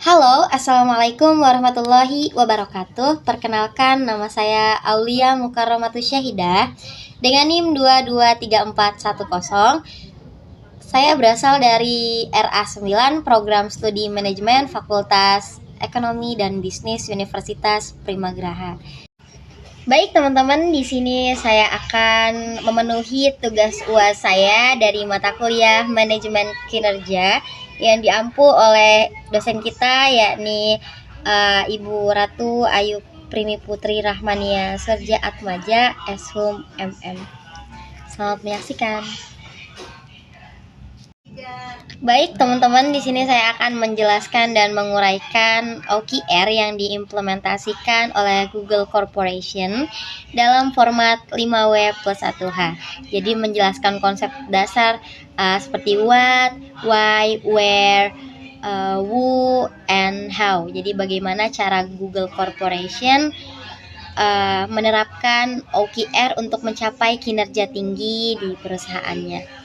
Halo, Assalamualaikum warahmatullahi wabarakatuh. Perkenalkan, nama saya Aulia Mukarramatus Syahidah dengan NIM 223410. Saya berasal dari RA9, Program Studi Manajemen Fakultas Ekonomi dan Bisnis Universitas Primagraha. Baik teman-teman, di sini saya akan memenuhi tugas UAS saya dari mata kuliah Manajemen Kinerja yang diampu oleh dosen kita, yakni Ibu Ratu Ayu Primi Putri Rahmania Serja Atmaja, Eshum MM. Selamat menyaksikan. Baik teman-teman, di sini saya akan menjelaskan dan menguraikan OKR yang diimplementasikan oleh Google Corporation dalam format 5W plus 1H. Jadi menjelaskan konsep dasar seperti what, why, where, who, and how. Jadi bagaimana cara Google Corporation menerapkan OKR untuk mencapai kinerja tinggi di perusahaannya.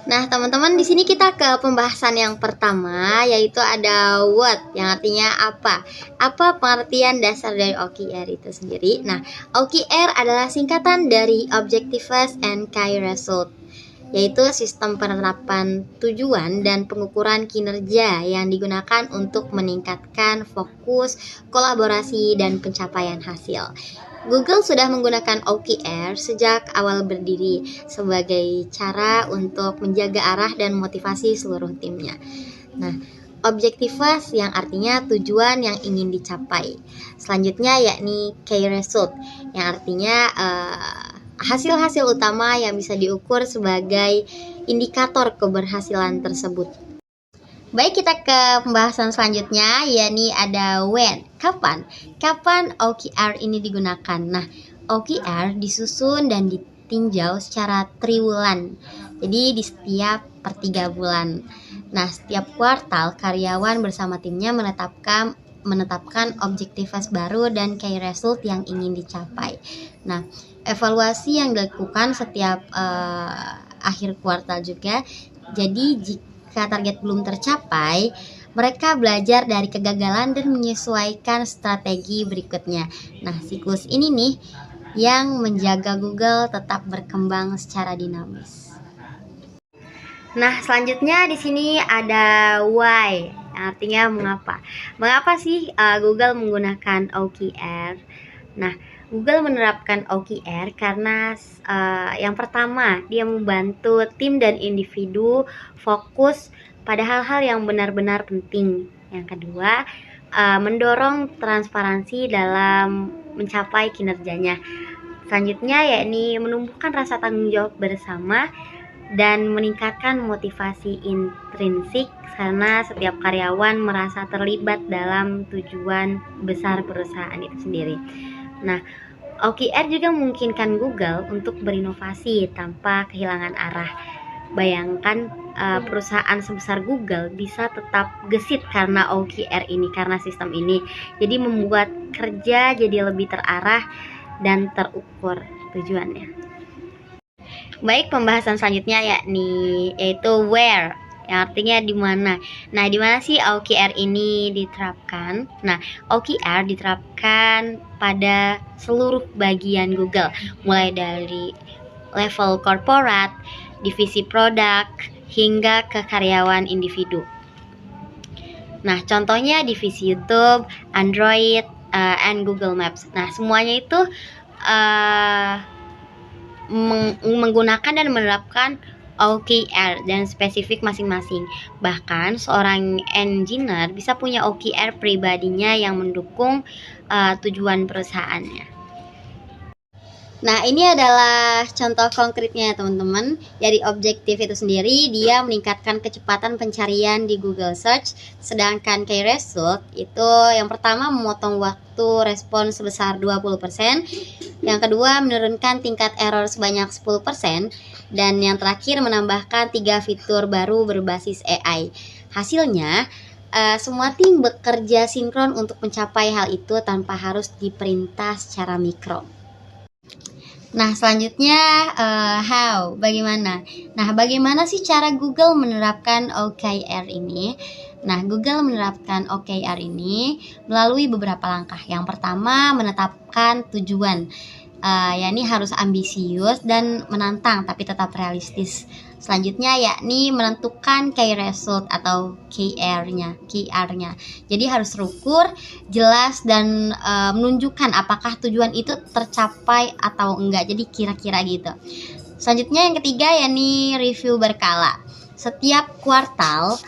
Nah, teman-teman, di sini kita ke pembahasan yang pertama, yaitu ada what, yang artinya apa. Apa pengertian dasar dari OKR itu sendiri? Nah, OKR adalah singkatan dari Objectives and Key Result, yaitu sistem penerapan tujuan dan pengukuran kinerja yang digunakan untuk meningkatkan fokus, kolaborasi, dan pencapaian hasil. Google sudah menggunakan OKR sejak awal berdiri sebagai cara untuk menjaga arah dan motivasi seluruh timnya. Nah, Objectives yang artinya tujuan yang ingin dicapai. Selanjutnya yakni Key Result yang artinya hasil-hasil utama yang bisa diukur sebagai indikator keberhasilan tersebut. Baik, kita ke pembahasan selanjutnya, yakni ada when, kapan OKR ini digunakan. Nah, OKR disusun dan ditinjau secara triwulan, jadi di setiap per 3 bulan. Nah, setiap kuartal karyawan bersama timnya menetapkan objectives baru dan key result yang ingin dicapai. Nah, evaluasi yang dilakukan setiap akhir kuartal juga. Jadi jika target belum tercapai, mereka belajar dari kegagalan dan menyesuaikan strategi berikutnya. Nah, siklus ini nih yang menjaga Google tetap berkembang secara dinamis. Nah, selanjutnya di sini ada why, artinya mengapa. Mengapa sih Google menggunakan OKR? Nah, Google menerapkan OKR karena yang pertama, dia membantu tim dan individu fokus pada hal-hal yang benar-benar penting. Yang kedua, mendorong transparansi dalam mencapai kinerjanya. Selanjutnya yakni menumbuhkan rasa tanggung jawab bersama dan meningkatkan motivasi intrinsik karena setiap karyawan merasa terlibat dalam tujuan besar perusahaan itu sendiri. Nah, OKR juga memungkinkan Google untuk berinovasi tanpa kehilangan arah. Bayangkan perusahaan sebesar Google bisa tetap gesit karena OKR ini, karena sistem ini. Jadi membuat kerja jadi lebih terarah dan terukur tujuannya. Baik, pembahasan selanjutnya yaitu where, yang artinya di mana. Nah, di mana sih OKR ini diterapkan? Nah, OKR diterapkan pada seluruh bagian Google, mulai dari level corporate, divisi produk, hingga ke karyawan individu. Nah, contohnya divisi YouTube, Android, and Google Maps. Nah, semuanya itu menggunakan dan menerapkan OKR dan spesifik masing-masing. Bahkan seorang engineer bisa punya OKR pribadinya yang mendukung tujuan perusahaannya. Nah, ini adalah contoh konkretnya teman-teman. Dari objektif itu sendiri, dia meningkatkan kecepatan pencarian di Google Search. Sedangkan key result itu yang pertama memotong waktu respon sebesar 20%. Yang kedua menurunkan tingkat error sebanyak 10%. Dan yang terakhir menambahkan 3 fitur baru berbasis AI. Hasilnya, semua tim bekerja sinkron untuk mencapai hal itu tanpa harus diperintah secara mikro. Nah, selanjutnya how, bagaimana? Nah, bagaimana sih cara Google menerapkan OKR ini? Nah, Google menerapkan OKR ini melalui beberapa langkah. Yang pertama, menetapkan tujuan. Yakni harus ambisius dan menantang tapi tetap realistis. Selanjutnya yakni menentukan key result atau KR-nya. Jadi harus terukur, jelas dan menunjukkan apakah tujuan itu tercapai atau enggak. Jadi kira-kira gitu. Selanjutnya yang ketiga yakni review berkala. Setiap kuartal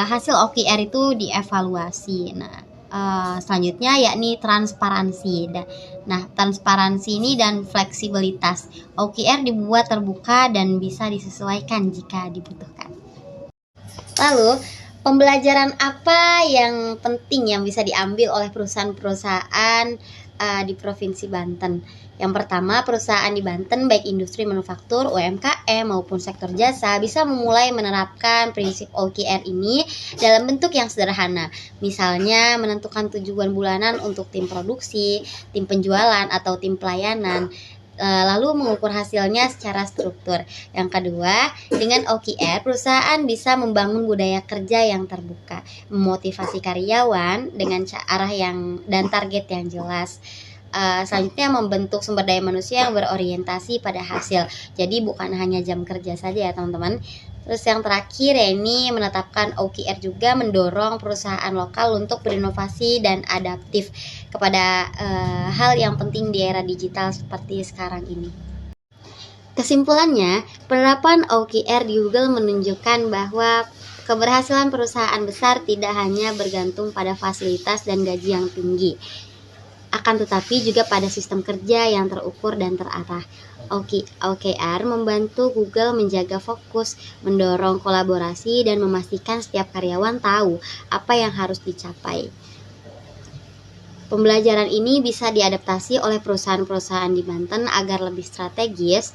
hasil OKR itu dievaluasi. Nah, selanjutnya yakni transparansi. Nah, transparansi ini dan fleksibilitas. OKR dibuat terbuka dan bisa disesuaikan jika dibutuhkan. Lalu, pembelajaran apa yang penting yang bisa diambil oleh perusahaan-perusahaan di Provinsi Banten? Yang pertama, perusahaan di Banten baik industri manufaktur, UMKM maupun sektor jasa bisa memulai menerapkan prinsip OKR ini dalam bentuk yang sederhana. Misalnya menentukan tujuan bulanan untuk tim produksi, tim penjualan atau tim pelayanan. Lalu mengukur hasilnya secara struktur. Yang kedua, dengan OKR perusahaan bisa membangun budaya kerja yang terbuka, memotivasi karyawan dengan arah yang dan target yang jelas. Selanjutnya membentuk sumber daya manusia yang berorientasi pada hasil. Jadi bukan hanya jam kerja saja ya teman-teman. Terus yang terakhir ya ini menetapkan OKR juga mendorong perusahaan lokal untuk berinovasi dan adaptif kepada hal yang penting di era digital seperti sekarang ini. Kesimpulannya, penerapan OKR di Google menunjukkan bahwa keberhasilan perusahaan besar tidak hanya bergantung pada fasilitas dan gaji yang tinggi, akan tetapi juga pada sistem kerja yang terukur dan terarah. OKR membantu Google menjaga fokus, mendorong kolaborasi, dan memastikan setiap karyawan tahu apa yang harus dicapai. Pembelajaran ini bisa diadaptasi oleh perusahaan-perusahaan di Banten agar lebih strategis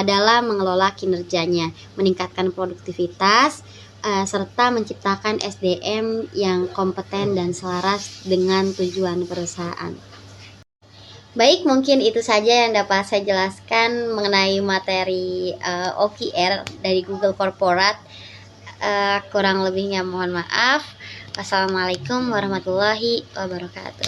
dalam mengelola kinerjanya, meningkatkan produktivitas, serta menciptakan SDM yang kompeten dan selaras dengan tujuan perusahaan. Baik, mungkin itu saja yang dapat saya jelaskan mengenai materi OKR dari Google Corporate. Kurang lebihnya mohon maaf. Wassalamualaikum warahmatullahi wabarakatuh.